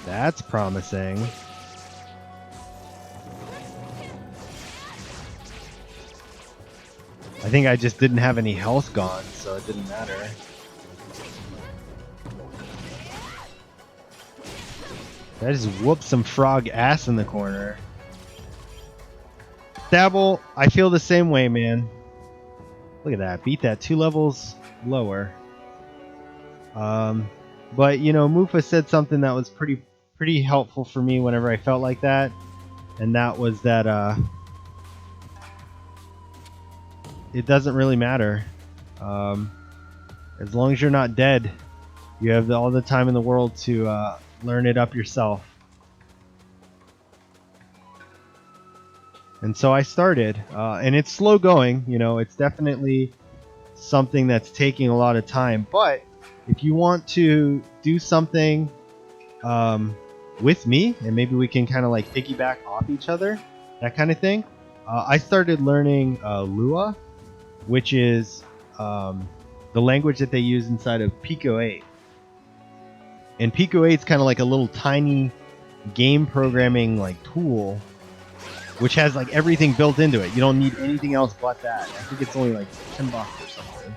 That's promising. I think I just didn't have any health gone, so it didn't matter. I just whooped some frog ass in the corner. Dabble, I feel the same way, man. Look at that. Beat that 2 levels lower. But, you know, Mufa said something that was pretty helpful for me whenever I felt like that. And that was that it doesn't really matter. As long as you're not dead, you have all the time in the world to learn it up yourself. And so I started, and it's slow going. You know, it's definitely something that's taking a lot of time. But if you want to do something with me, and maybe we can kind of like piggyback off each other, that kind of thing, I started learning Lua, which is the language that they use inside of Pico 8. And Pico 8 is kind of like a little tiny game programming like tool, which has like everything built into it. You don't need anything else but that. I think it's only like $10 or something.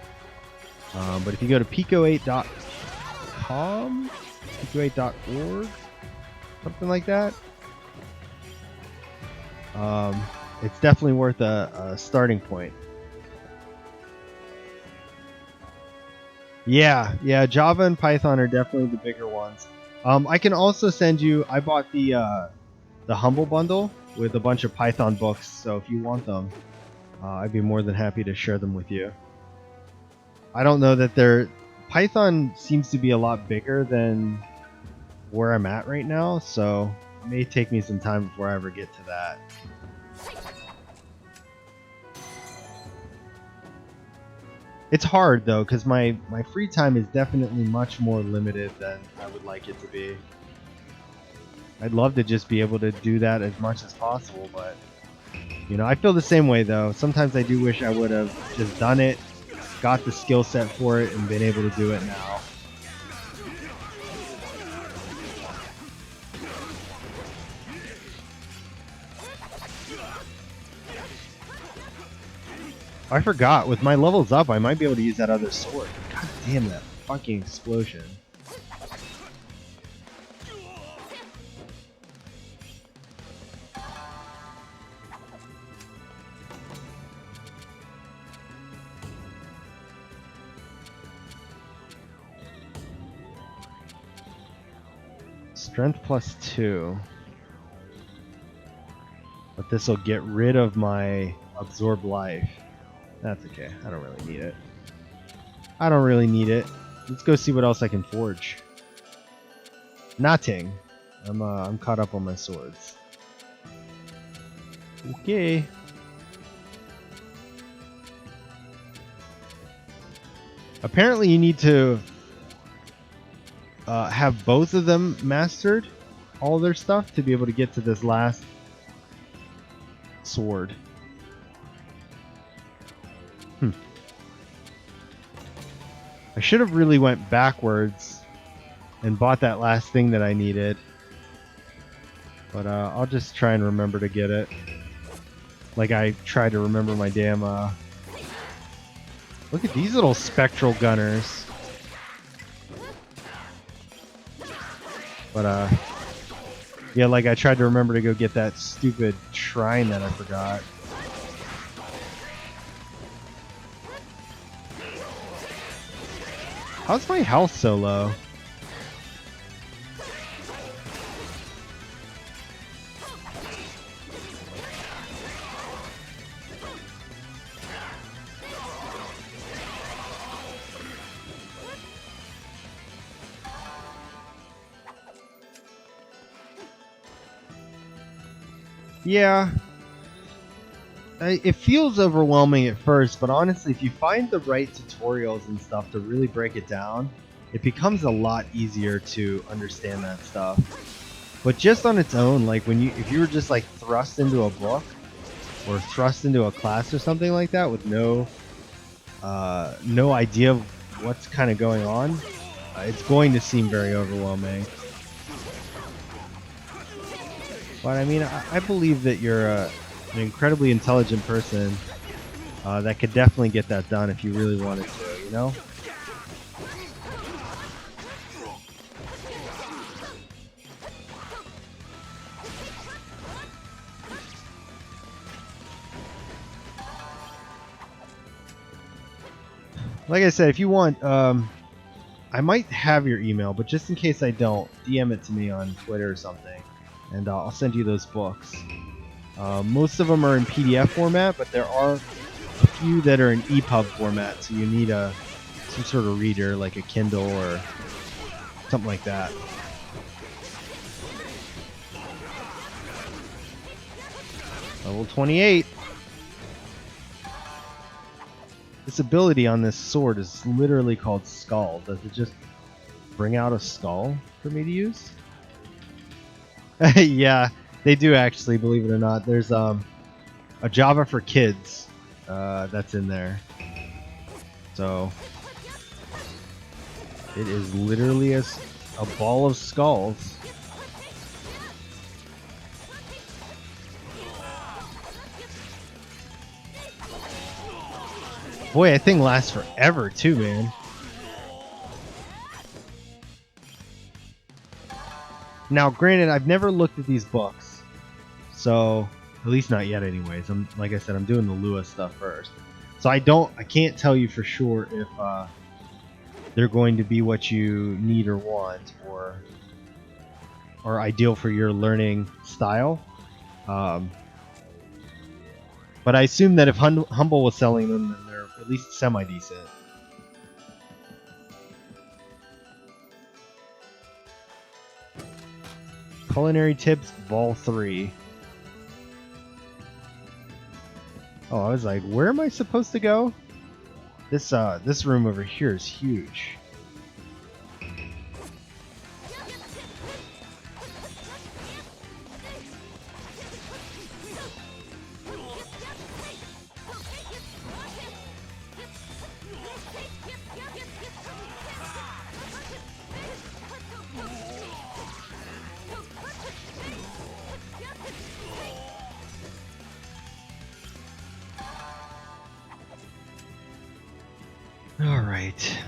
But if you go to pico8.com, pico8.org, something like that, it's definitely worth a starting point. Yeah, Java and Python are definitely the bigger ones. I can also send you. I bought the Humble Bundle with a bunch of Python books, so if you want them, I'd be more than happy to share them with you. I don't know that Python seems to be a lot bigger than where I'm at right now, so it may take me some time before I ever get to that. It's hard though, because my free time is definitely much more limited than I would like it to be. I'd love to just be able to do that as much as possible, but you know, I feel the same way though. Sometimes I do wish I would have just done it, got the skill set for it, and been able to do it now. I forgot, with my levels up, I might be able to use that other sword. God damn that fucking explosion. Strength +2. But this will get rid of my absorb life. That's okay. I don't really need it. I don't really need it. Let's go see what else I can forge. Nothing. I'm caught up on my swords. Okay. Apparently you need to have both of them mastered, all their stuff, to be able to get to this last sword. I should have really went backwards and bought that last thing that I needed. But I'll just try and remember to get it. Like I tried to remember my damn... Look at these little spectral gunners. But yeah, like I tried to remember to go get that stupid shrine that I forgot. How's my health so low? Yeah. It feels overwhelming at first, but honestly, if you find the right tutorials and stuff to really break it down, it becomes a lot easier to understand that stuff. But just on its own, like if you were just like thrust into a book or thrust into a class or something like that with no idea of what's kind of going on, it's going to seem very overwhelming. But I mean, I believe that you're an incredibly intelligent person that could definitely get that done if you really wanted to, you know? Like I said, if you want, I might have your email, but just in case I don't, DM it to me on Twitter or something, and I'll send you those books. Most of them are in PDF format, but there are a few that are in EPUB format, so you need some sort of reader, like a Kindle or something like that. Level 28. This ability on this sword is literally called Skull. Does it just bring out a skull for me to use? Yeah, they do actually, believe it or not. There's a Java for Kids that's in there. So it is literally a ball of skulls. Boy, that thing lasts forever too, man. Now, granted, I've never looked at these books, so at least not yet. Anyways, like I said, I'm doing the Lua stuff first, so I can't tell you for sure if they're going to be what you need or want, or ideal for your learning style. But I assume that if Humble was selling them, then they're at least semi-decent. Culinary Tips Vol 3. Oh, I was like, where am I supposed to go? This room over here is huge. Alright.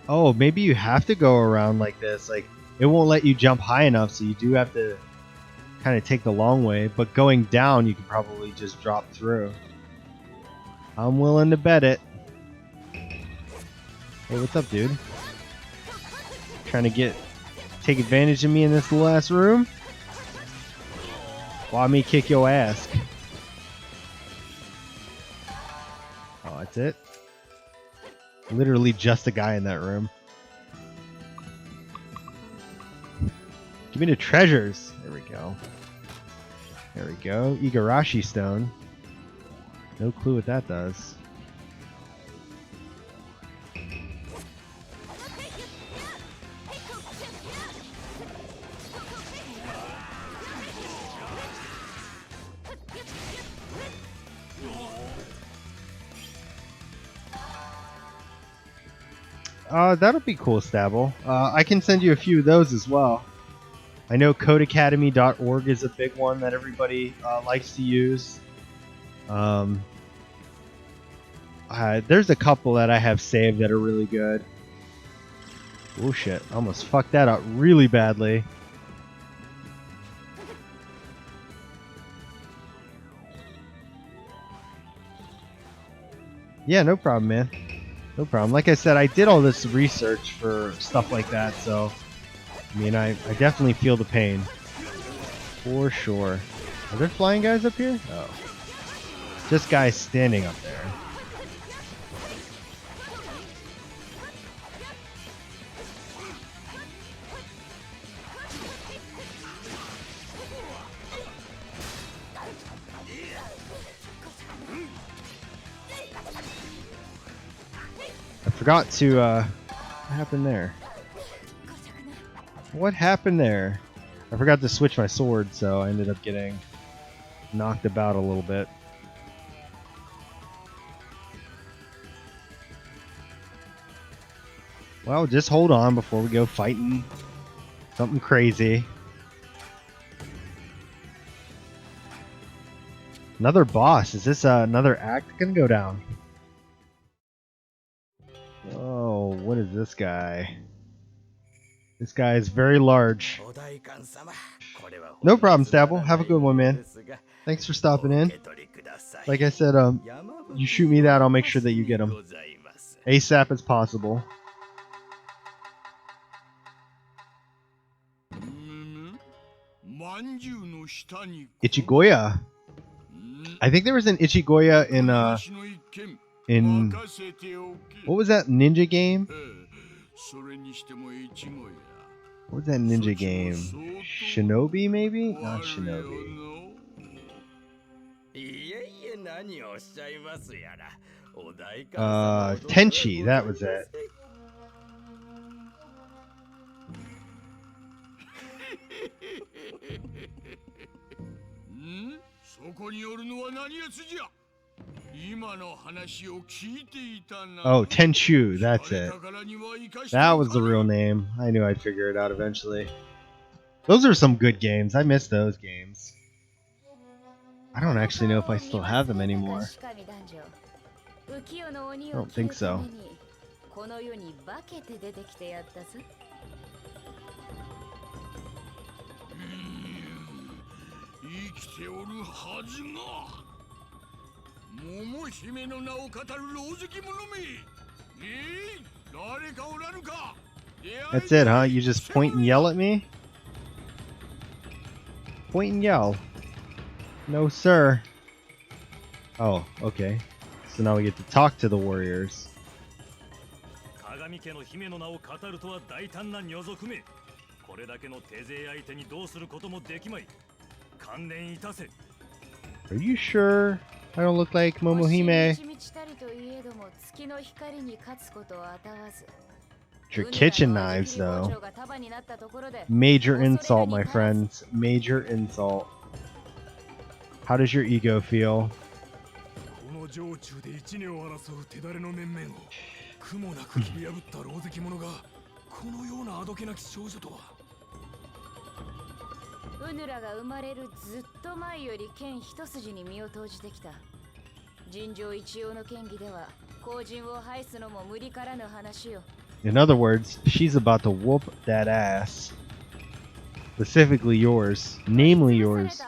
Oh, maybe you have to go around like this. Like, it won't let you jump high enough, so you do have to kind of take the long way. But going down, you can probably just drop through. I'm willing to bet it. Hey, what's up, dude? Trying to take advantage of me in this last room? Watch me kick your ass. Oh, that's it? Literally just a guy in that room. Give me the treasures. There we go. There we go. Igarashi stone. No clue what that does. That'll be cool, Stabble. I can send you a few of those as well. I know codeacademy.org is a big one that everybody likes to use. There's a couple that I have saved that are really good. Oh shit, almost fucked that up really badly. Yeah, no problem, man. No problem. Like I said, I did all this research for stuff like that, so I mean, I definitely feel the pain. For sure. Are there flying guys up here? Oh. Just guys standing up there. I forgot to, what happened there? What happened there? I forgot to switch my sword, so I ended up getting knocked about a little bit. Well, just hold on before we go fighting something crazy. Another boss. Is this another act gonna go down? Oh, what is this guy? This guy is very large. No problem, Stabble. Have a good one, man. Thanks for stopping in. Like I said, you shoot me that, I'll make sure that you get them ASAP as possible. Ichigoya. I think there was an Ichigoya in what was that ninja game? What was that ninja game? Shinobi, maybe? Not Shinobi. Tenchi, that was it. Oh, Tenchu, that's it. That was the real name. I knew I'd figure it out eventually. Those are some good games. I miss those games. I don't actually know if I still have them anymore. I don't think so. That's it, huh? You just point and yell at me? Point and yell. No, sir. Oh, okay. So now we get to talk to the warriors. Are you sure I don't look like Momohime? Your kitchen knives, though. Major insult, my friends. Major insult. How does your ego feel? In other words, she's about to whoop that ass. Specifically yours. Namely yours.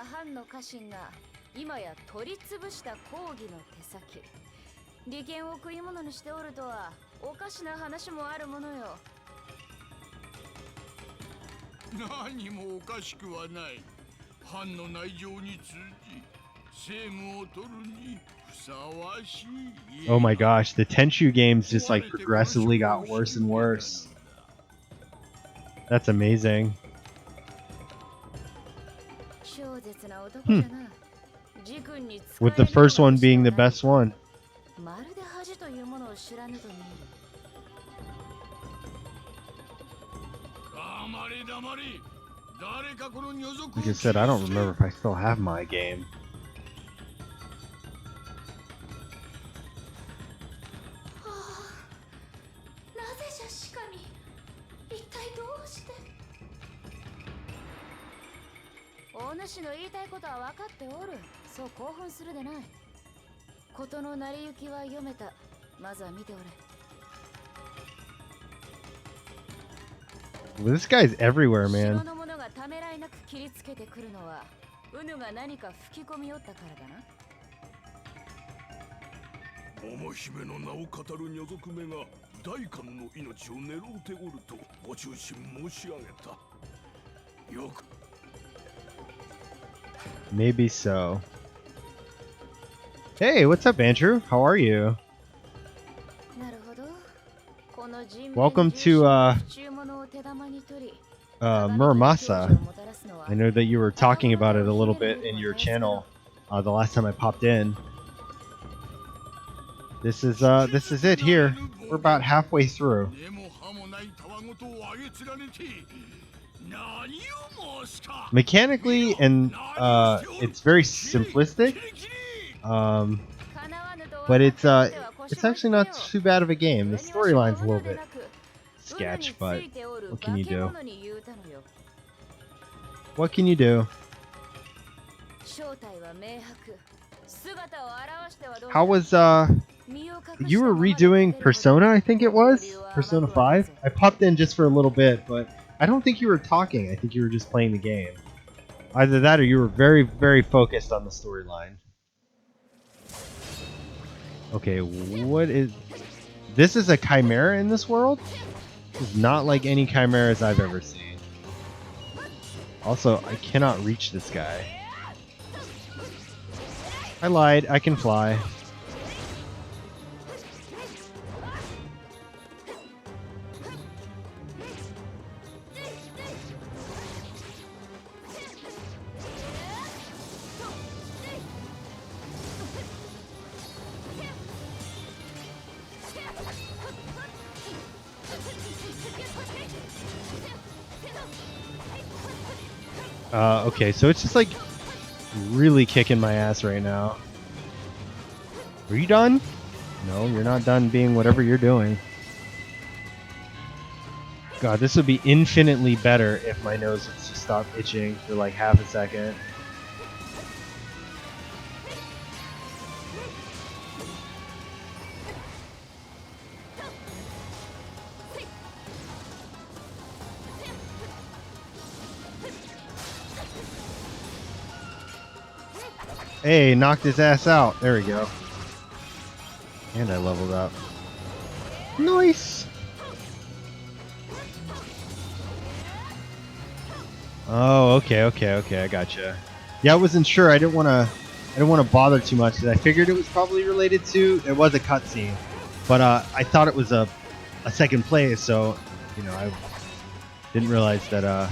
Oh my gosh, the Tenchu games just like progressively got worse and worse. That's amazing. With the first one being the best one. Like I said, I don't remember if I still have my game. Well, this guy's everywhere, man. Maybe so. Hey, what's up, Andrew? How are you? Welcome to Muramasa. I know that you were talking about it a little bit in your channel the last time I popped in. This is it here. We're about halfway through. Mechanically, and it's very simplistic, but it's actually not too bad of a game. The storyline's a little bit sketch, but what can you do? What can you do? How was you were redoing Persona, I think it was? Persona 5? I popped in just for a little bit, but I don't think you were talking. I think you were just playing the game. Either that or you were very, very focused on the storyline. Okay, what is... This is a chimera in this world? This is not like any chimeras I've ever seen. Also, I cannot reach this guy. I lied. I can fly. Okay, so it's just like really kicking my ass right now. Are you done? No, you're not done being whatever you're doing. God, this would be infinitely better if my nose would just stop itching for like half a second. Hey, knocked his ass out. There we go. And I leveled up. Nice! Oh, okay, I gotcha. Yeah, I wasn't sure. I didn't want to bother too much because I figured it was probably related to... It was a cutscene. But I thought it was a second play, so, you know, I didn't realize that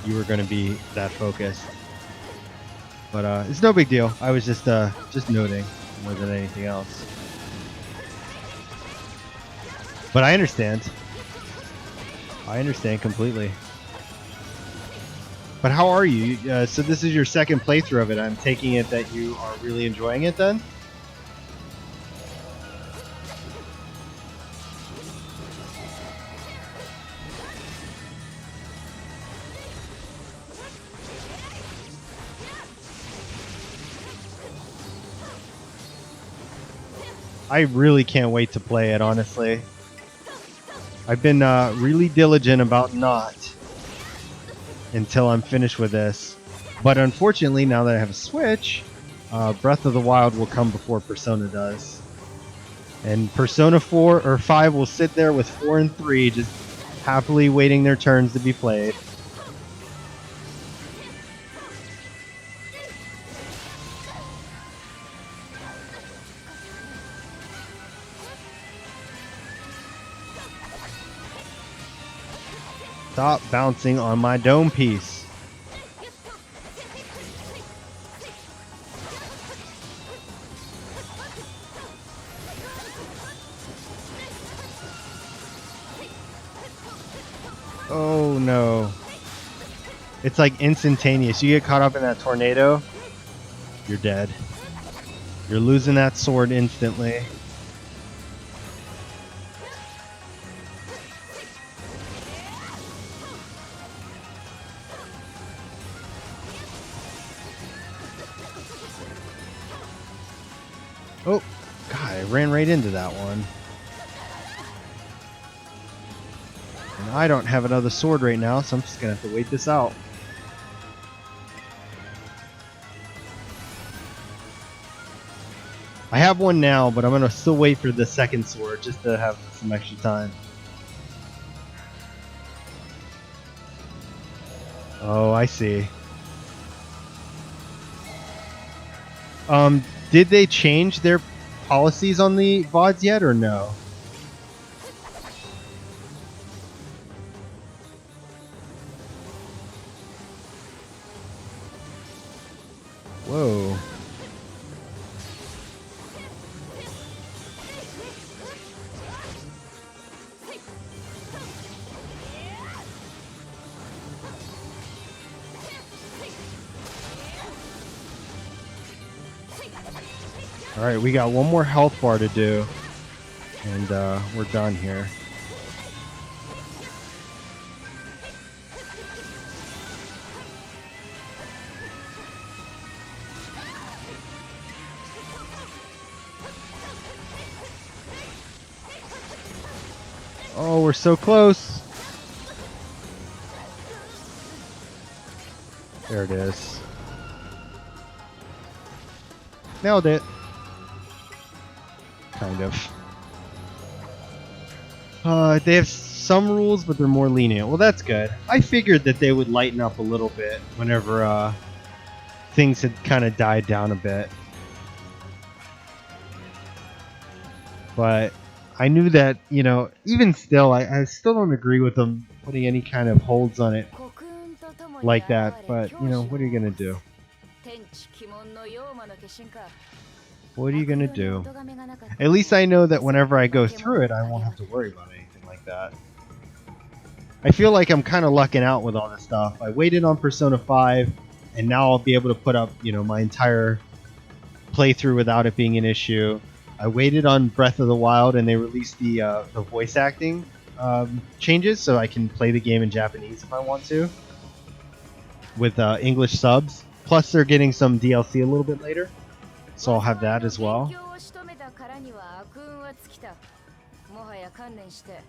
you were going to be that focused. But it's no big deal. I was just noting more than anything else. But I understand. I understand completely. But how are you? So this is your second playthrough of it. I'm taking it that you are really enjoying it then? I really can't wait to play it, honestly. I've been really diligent about not until I'm finished with this. But unfortunately, now that I have a Switch, Breath of the Wild will come before Persona does. And Persona 4 or 5 will sit there with 4 and 3 just happily waiting their turns to be played. Stop bouncing on my dome piece. Oh no. It's like instantaneous. You get caught up in that tornado, you're dead. You're losing that sword instantly. Oh, God, I ran right into that one. And I don't have another sword right now, so I'm just going to have to wait this out. I have one now, but I'm going to still wait for the second sword just to have some extra time. Oh, I see. Did they change their policies on the VODs yet, or no? Whoa. Alright, we got one more health bar to do, and we're done here. we're so close. There it is. Nailed it. Kind of. They have some rules, but they're more lenient. Well, that's good. I figured that they would lighten up a little bit whenever things had kind of died down a bit. But I knew that, you know, even still, I still don't agree with them putting any kind of holds on it like that. But, you know, what are you going to do? What are you going to do? At least I know that whenever I go through it, I won't have to worry about anything like that. I feel like I'm kind of lucking out with all this stuff. I waited on Persona 5, and now I'll be able to put up, you know, my entire playthrough without it being an issue. I waited on Breath of the Wild, and they released the voice acting changes, so I can play the game in Japanese if I want to, with English subs. Plus, they're getting some DLC a little bit later, so I'll have that as well.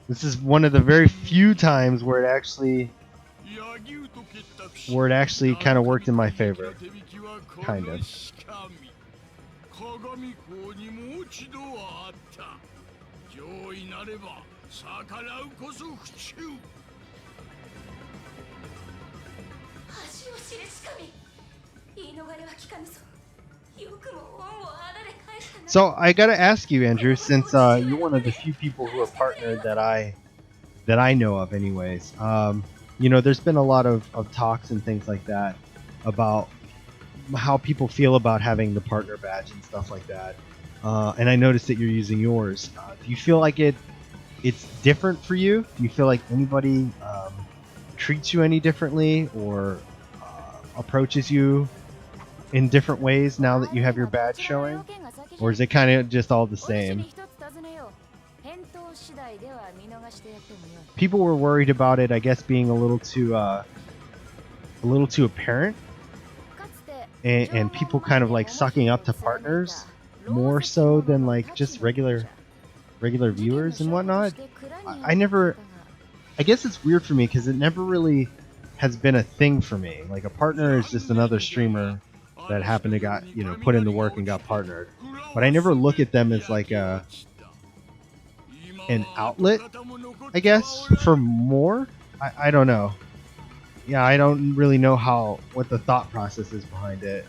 This is one of the very few times where it actually kind of worked in my favor. Kind of. So I gotta ask you, Andrew, since you're one of the few people who are partnered that I know of, anyways. You know, there's been a lot of talks and things like that about how people feel about having the partner badge and stuff like that. And I noticed that you're using yours. Do you feel like it's different for you? Do you feel like anybody treats you any differently or approaches you in different ways now that you have your badge showing? Or is it kind of just all the same? People were worried about it, I guess, being a little too apparent, and people kind of like sucking up to partners more so than like just regular viewers and whatnot. I guess it's weird for me because it never really has been a thing for me. Like, a partner is just another streamer that happened to got, you know, put in the work and got partnered. But I never look at them as like an outlet, I guess, for more. I don't know. Yeah, I don't really know what the thought process is behind it.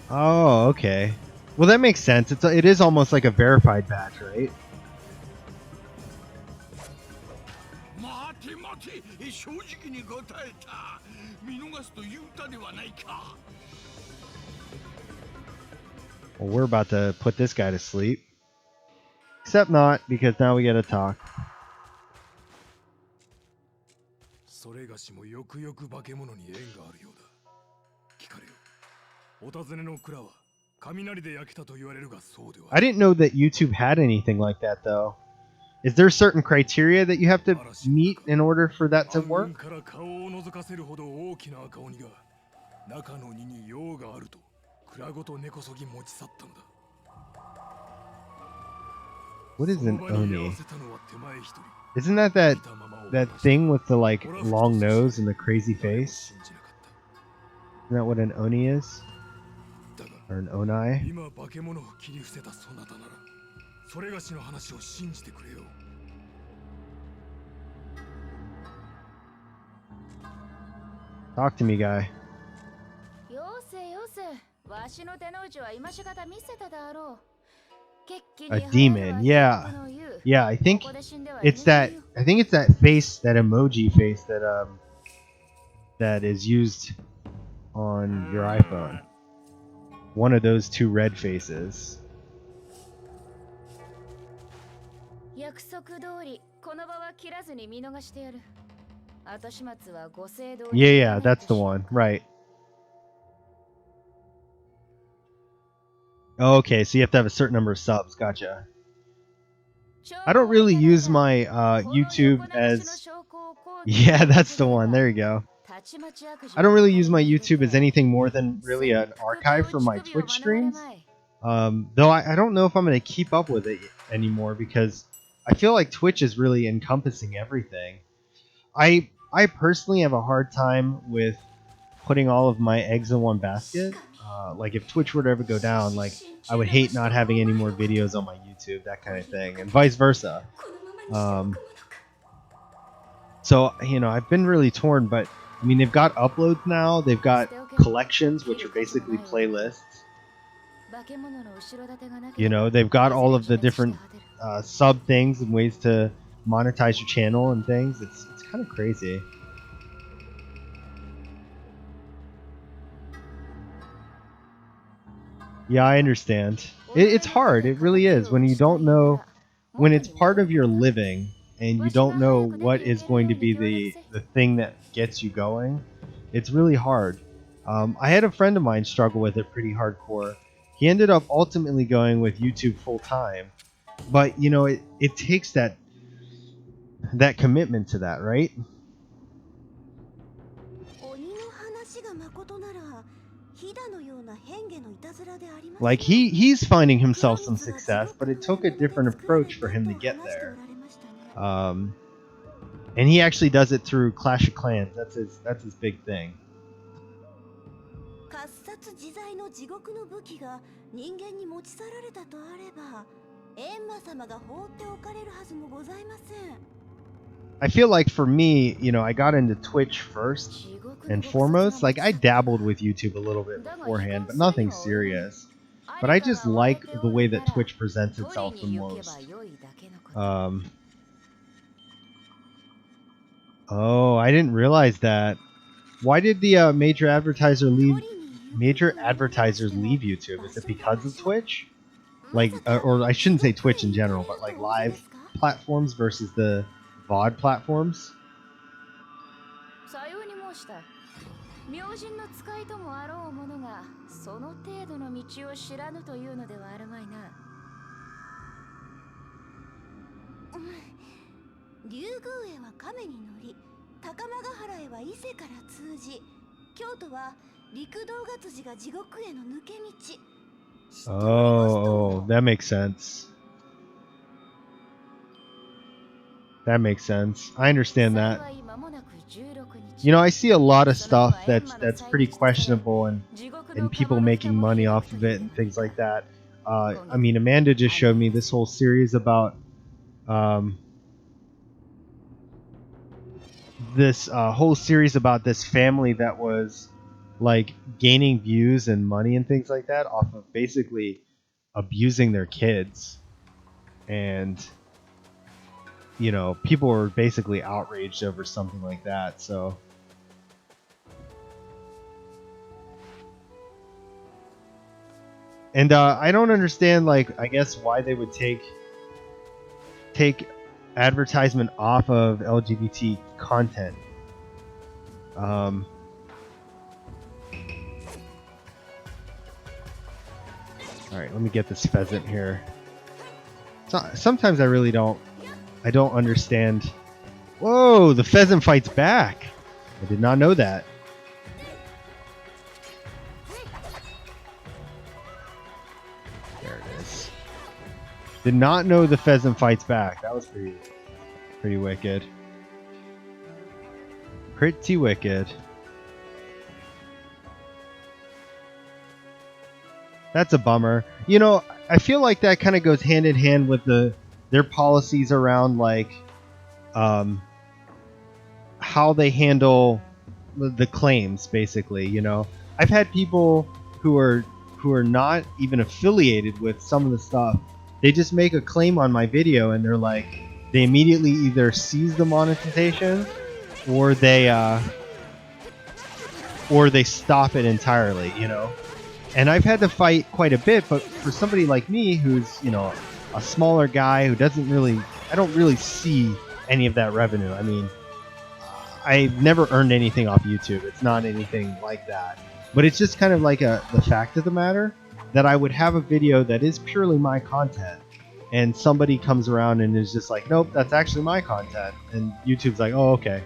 Oh, okay. Well, that makes sense. It is almost like a verified badge, right? Well, we're about to put this guy to sleep. Except not, because now we gotta talk. I didn't know that YouTube had anything like that, though. Is there certain criteria that you have to meet in order for that to work? What is an Oni? Isn't that thing with the like long nose and the crazy face? Isn't that what an Oni is? Or an Onai? Talk to me, guy. A demon, yeah. Yeah, I think it's that face, that emoji face that is used on your iPhone. One of those two red faces. Yeah, that's the one, right. Okay, so you have to have a certain number of subs. Gotcha. I don't really use my YouTube as... Yeah, that's the one. There you go. I don't really use my YouTube as anything more than really an archive for my Twitch streams. Though I don't know if I'm going to keep up with it anymore because I feel like Twitch is really encompassing everything. I personally have a hard time with putting all of my eggs in one basket. Like if Twitch were to ever go down, like I would hate not having any more videos on my YouTube, that kind of thing, and vice versa. So I've been really torn, but I mean they've got uploads now, they've got collections, which are basically playlists. They've got all of the different sub things and ways to monetize your channel and things. It's kind of crazy. Yeah, I understand. It's hard. It really is when you don't know, when it's part of your living and you don't know what is going to be the thing that gets you going. It's really hard. I had a friend of mine struggle with it pretty hardcore. He ended up ultimately going with YouTube full time, but it takes that commitment to that, right? Like he's finding himself some success, but it took a different approach for him to get there. And he actually does it through Clash of Clans. That's his big thing. I feel like for me, I got into Twitch first and foremost. Like I dabbled with YouTube a little bit beforehand, but nothing serious. But I just like the way that Twitch presents itself the most. Oh, I didn't realize that. Why did the major advertisers leave YouTube? Is it because of Twitch? Like, or I shouldn't say Twitch in general, but like live platforms versus the VOD platforms? Oh, that makes sense. That makes sense. I understand that. I see a lot of stuff that's pretty questionable and people making money off of it and things like that. I mean, Amanda just showed me this whole series about this family that was like gaining views and money and things like that off of basically abusing their kids. And people were basically outraged over something like that. So and I don't understand, like, I guess why they would take advertisement off of LGBT content. All right, let me get this pheasant here. So, sometimes I really don't understand. Whoa, the pheasant fights back. I did not know that. There it is. Did not know the pheasant fights back. That was pretty wicked. Pretty wicked. That's a bummer. I feel like that kind of goes hand in hand with their policies around like how they handle the claims, basically. I've had people who are not even affiliated with some of the stuff. They just make a claim on my video and they're like, they immediately either seize the monetization or they stop it entirely. And I've had to fight quite a bit, but for somebody like me who's, a smaller guy who I don't really see any of that revenue. I mean, I've never earned anything off YouTube. It's not anything like that. But it's just kind of like the fact of the matter that I would have a video that is purely my content and somebody comes around and is just like, nope, that's actually my content. And YouTube's like, oh, okay.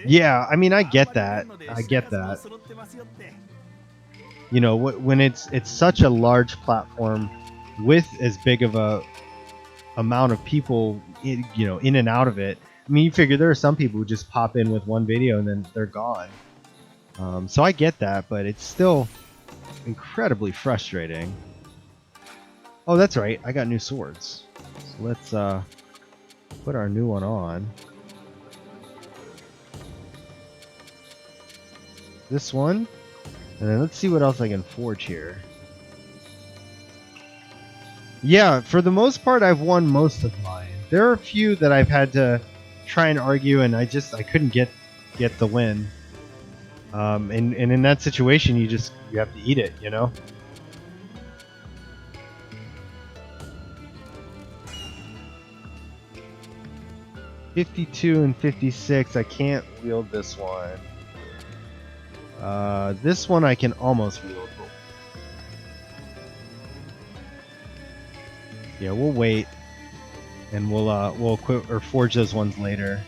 Yeah, I mean, I get that. I get that. You know, when it's such a large platform with as big of a amount of people, you know, in and out of it. I mean, you figure there are some people who just pop in with one video and then they're gone. So I get that, but it's still incredibly frustrating. Oh, that's right. I got new swords. So let's put our new one on. This one. And then let's see what else I can forge here. Yeah, for the most part, I've won most of mine. There are a few that I've had to try and argue, and I couldn't get the win. And in that situation, you have to eat it, you know. 52 and 56. I can't wield this one. This one I can almost wield. Yeah, we'll wait, and we'll equip or forge those ones later.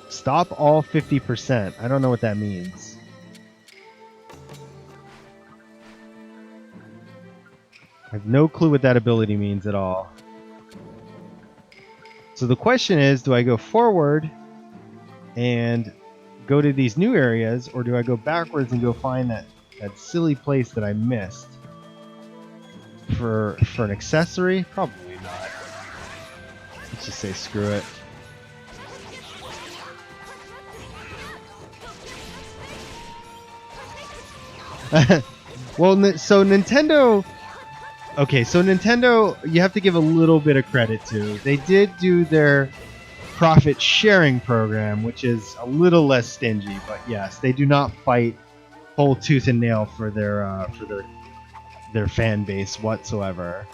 Stop all 50%. I don't know what that means. I have no clue what that ability means at all. So the question is, do I go forward and go to these new areas, or do I go backwards and go find that silly place that I missed for an accessory? Probably not. Let's just say screw it. Well, so Nintendo... Okay, so Nintendo, you have to give a little bit of credit to. They did do their profit sharing program, which is a little less stingy, but yes, they do not fight whole tooth and nail for their fan base whatsoever.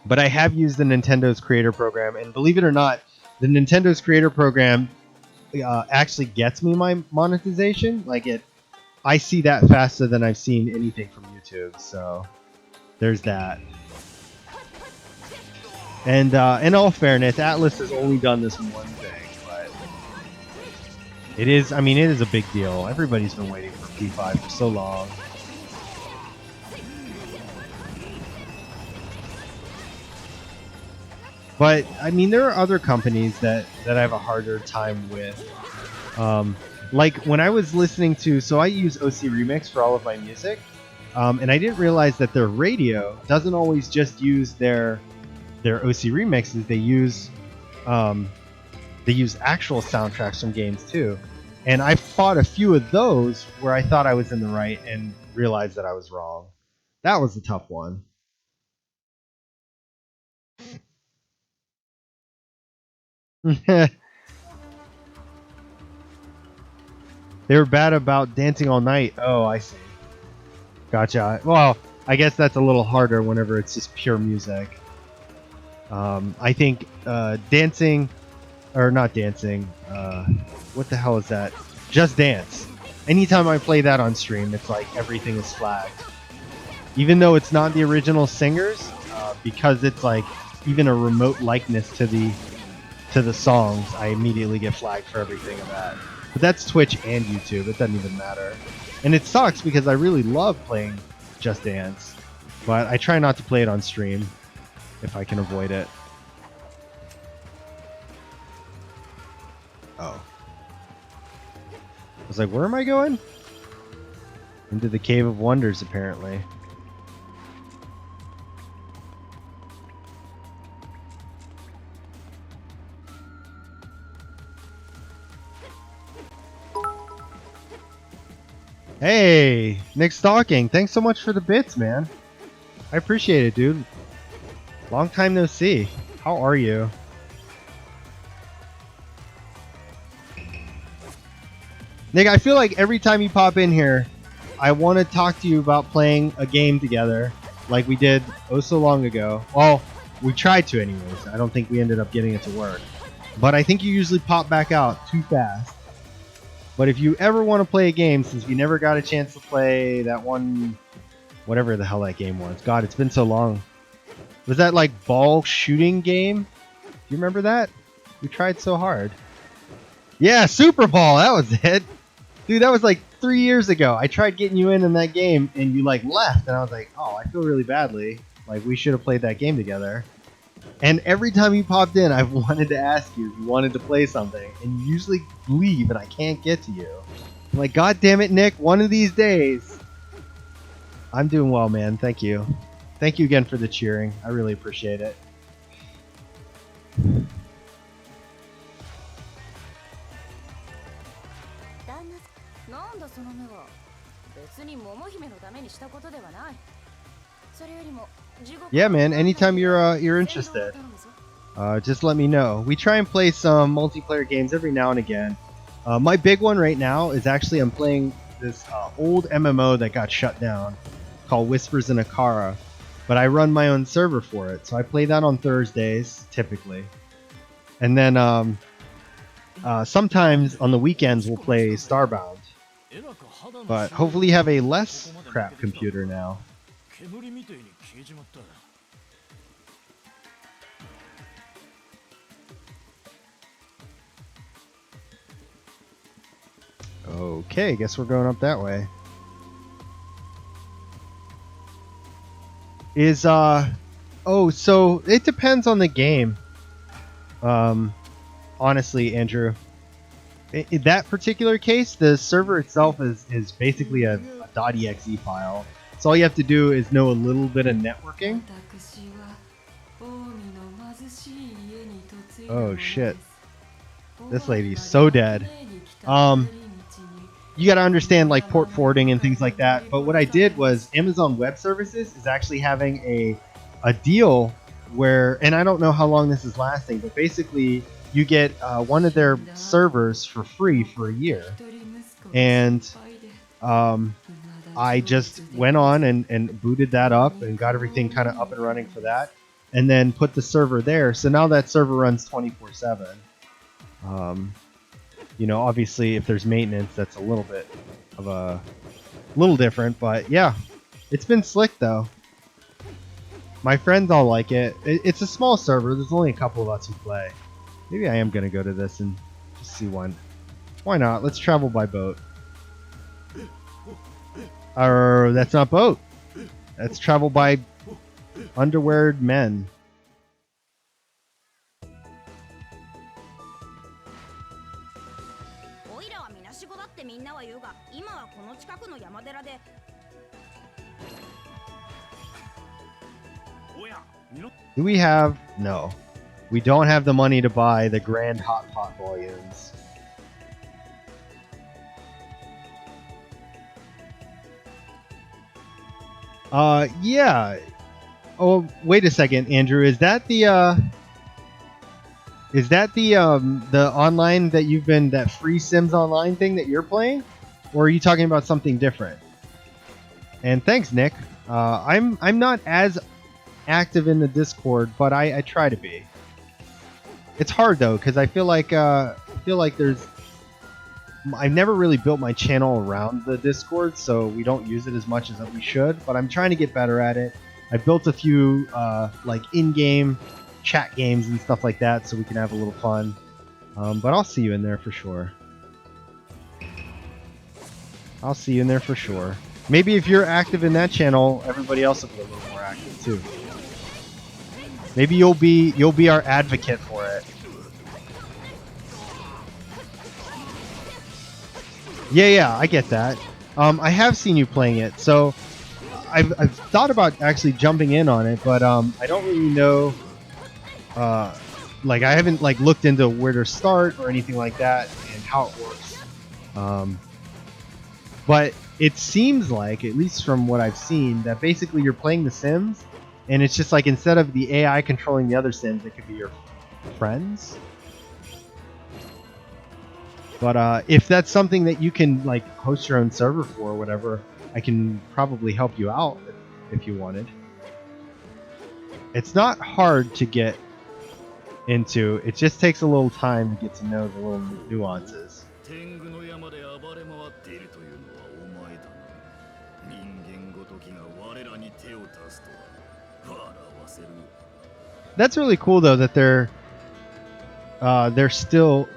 But I have used the Nintendo's creator program, and believe it or not, the Nintendo's creator program actually gets me my monetization. Like I see that faster than I've seen anything from YouTube. So there's that. And in all fairness, Atlas has only done this one thing, but it is a big deal. Everybody's been waiting for P5 for so long. But I mean, there are other companies that I have a harder time with. Like when I was listening to, so I use OC Remix for all of my music, and I didn't realize that their radio doesn't always just use their OC remixes. They use actual soundtracks from games too. And I fought a few of those where I thought I was in the right and realized that I was wrong. That was a tough one. They were bad about Dancing All Night. Oh, I see. Gotcha. Well, I guess that's a little harder whenever it's just pure music. I think dancing, or not dancing, what the hell is that? Just Dance. Anytime I play that on stream, it's like everything is flagged. Even though it's not the original singers, because it's like even a remote likeness to the songs, I immediately get flagged for everything of that. But that's Twitch and YouTube. It doesn't even matter. And it sucks because I really love playing Just Dance, but I try not to play it on stream if I can avoid it. Oh. I was like, where am I going? Into the Cave of Wonders, apparently. Hey, Nick Stalking, thanks so much for the bits, man. I appreciate it, dude. Long time no see. How are you? Nick, I feel like every time you pop in here, I want to talk to you about playing a game together, like we did oh so long ago. Well, we tried to anyways. I don't think we ended up getting it to work. But I think you usually pop back out too fast. But if you ever want to play a game, since we never got a chance to play that one Whatever the hell that game was. God, it's been so long. Was that like ball shooting game? Do you remember that? We tried so hard. Yeah, Super Ball. That was it. Dude, that was like 3 years ago. I tried getting you in that game, and you like left, and I was like, oh, I feel really badly. Like, we should have played that game together. And every time you popped in, I've wanted to ask you if you wanted to play something, and you usually leave, and I can't get to you. I'm like, God damn it, Nick, one of these days. I'm doing well, man. Thank you. Thank you again for the cheering. I really appreciate it. Yeah, man. Anytime you're interested, just let me know. We try and play some multiplayer games every now and again. My big one right now is actually I'm playing this old MMO that got shut down called Whispers in Akara, but I run my own server for it, so I play that on Thursdays typically, and then sometimes on the weekends we'll play Starbound. But hopefully you have a less crap computer now. Okay, guess we're going up that way. Oh, so it depends on the game. Honestly, Andrew. In that particular case, the server itself is basically a .exe file. So all you have to do is know a little bit of networking. Oh shit. This lady's so dead. You gotta understand like port forwarding and things like that. But what I did was Amazon Web Services is actually having a deal where, and I don't know how long this is lasting, but basically you get one of their servers for free for a year. And I just went on and booted that up and got everything kind of up and running for that, and then put the server there. So now that server runs 24/7. You know, obviously if there's maintenance, that's a little bit of a little different, but yeah, it's been slick though. My friends all like it. It's a small server. There's only a couple of us who play. Maybe I am gonna go to this and just see one. Why not? Let's travel by boat. That's not boat. That's travel by underweared men. Do we have? No. We don't have the money to buy the Grand Hot Pot volumes. Yeah. Oh, wait a second, Andrew. Is that the online that you've been, that free Sims Online thing that you're playing? Or are you talking about something different? And thanks, Nick. I'm not as active in the Discord, but I try to be. It's hard though, because I feel like there's, I've never really built my channel around the Discord, so we don't use it as much as we should, but I'm trying to get better at it. I built a few like in-game chat games and stuff like that, so we can have a little fun. But I'll see you in there for sure. I'll see you in there for sure. Maybe if you're active in that channel, everybody else will be a little more active too. Maybe you'll be our advocate for it. Yeah, I get that. I have seen you playing it, so I've thought about actually jumping in on it, but I don't really know. Like I haven't like looked into where to start or anything like that and how it works. But it seems like, at least from what I've seen, that basically you're playing The Sims, and it's just like instead of the AI controlling the other Sims, it could be your friends. But if that's something that you can like host your own server for or whatever, I can probably help you out if you wanted. It's not hard to get into. It just takes a little time to get to know the little nuances. That's really cool though that they're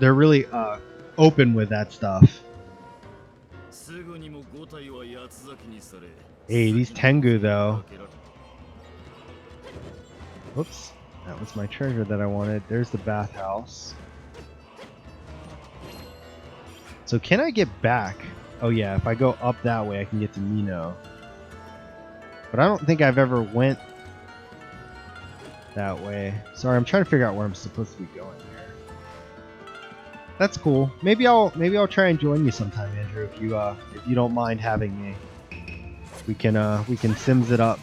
really open with that stuff. Hey, these Tengu though. Whoops, that was my treasure that I wanted. There's the bathhouse. So can I get back? Oh yeah, if I go up that way, I can get to Mino. But I don't think I've ever went that way. Sorry, I'm trying to figure out where I'm supposed to be going here. That's cool. Maybe I'll try and join you sometime, Andrew, if you don't mind having me. We can Sims it up.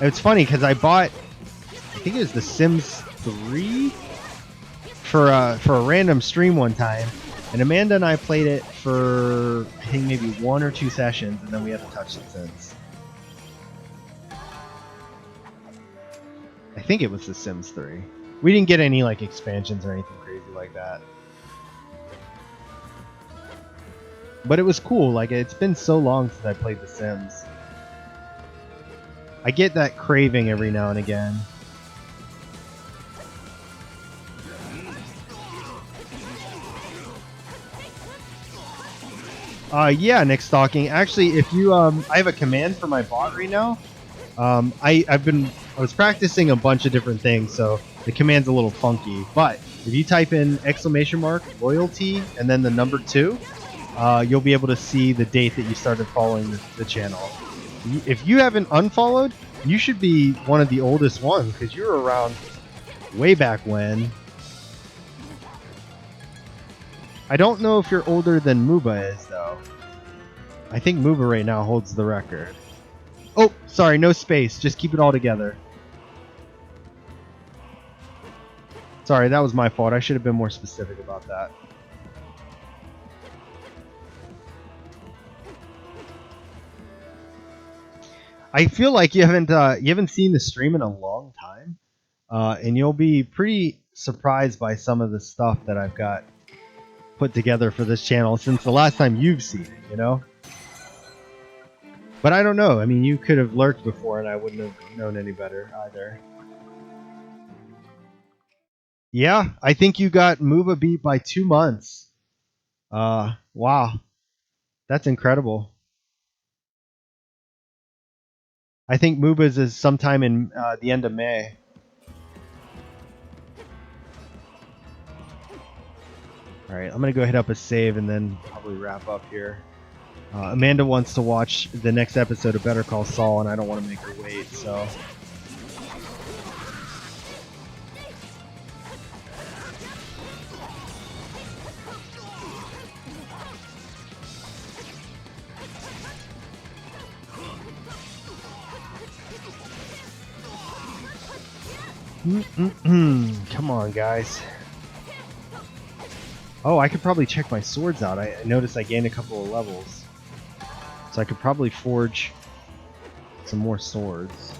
It's funny because I bought, I think it was The Sims 3 for a random stream one time, and Amanda and I played it for I think maybe 1 or 2 sessions, and then we haven't touched it since. I think it was The Sims 3. We didn't get any like expansions or anything crazy like that. But it was cool. Like, it's been so long since I played The Sims. I get that craving every now and again. Yeah, Nick Stalking. Actually, if you I have a command for my bot right now. I was practicing a bunch of different things, so the command's a little funky. But if you type in ! loyalty and then the number 2, you'll be able to see the date that you started following the channel. If you haven't unfollowed, you should be one of the oldest ones because you were around way back when. I don't know if you're older than Muba is, though. I think Muba right now holds the record. Oh, sorry, no space. Just keep it all together. Sorry, that was my fault. I should have been more specific about that. I feel like you haven't seen the stream in a long time, and you'll be pretty surprised by some of the stuff that I've got put together for this channel since the last time you've seen it, you know? But I don't know. I mean, you could have lurked before and I wouldn't have known any better either. Yeah, I think you got Muba beat by 2 months. Wow. That's incredible. I think Muba's is sometime in the end of May. Alright, I'm going to go hit up a save and then probably wrap up here. Amanda wants to watch the next episode of Better Call Saul, and I don't want to make her wait, so... Come on, guys. Oh, I could probably check my swords out. I noticed I gained a couple of levels. So I could probably forge some more swords.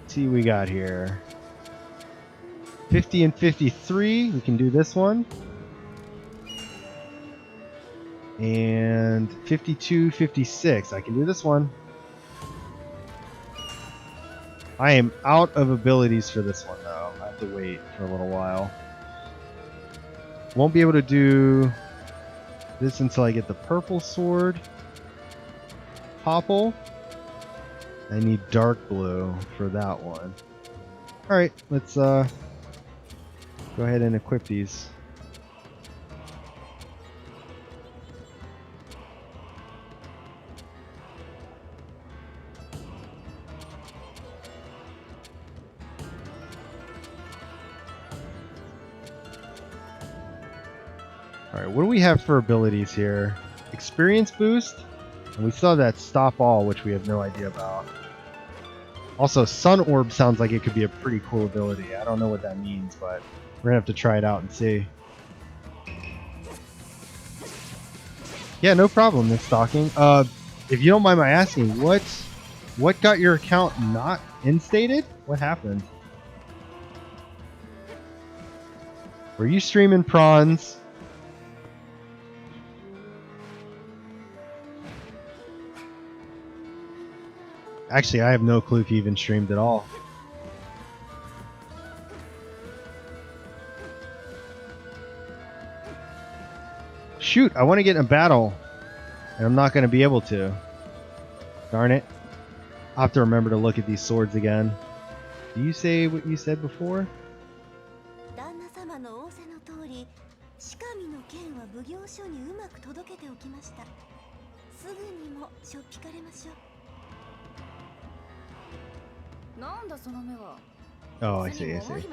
Let's see what we got here. 50 and 53. We can do this one. And 52, 56. I can do this one. I am out of abilities for this one, though. I have to wait for a little while. Won't be able to do this until I get the purple sword. Popple. I need dark blue for that one. Alright, let's go ahead and equip these. Alright, what do we have for abilities here? Experience boost? And we still have that stop all, which we have no idea about. Also, Sun Orb sounds like it could be a pretty cool ability. I don't know what that means, but we're gonna have to try it out and see. Yeah, no problem, Miss Stalking. If you don't mind my asking, what got your account not instated? What happened? Were you streaming prawns? Actually, I have no clue if he even streamed at all. Shoot, I want to get in a battle, and I'm not going to be able to. Darn it. I'll have to remember to look at these swords again. Do you say what you said before? Oh, I see, I see.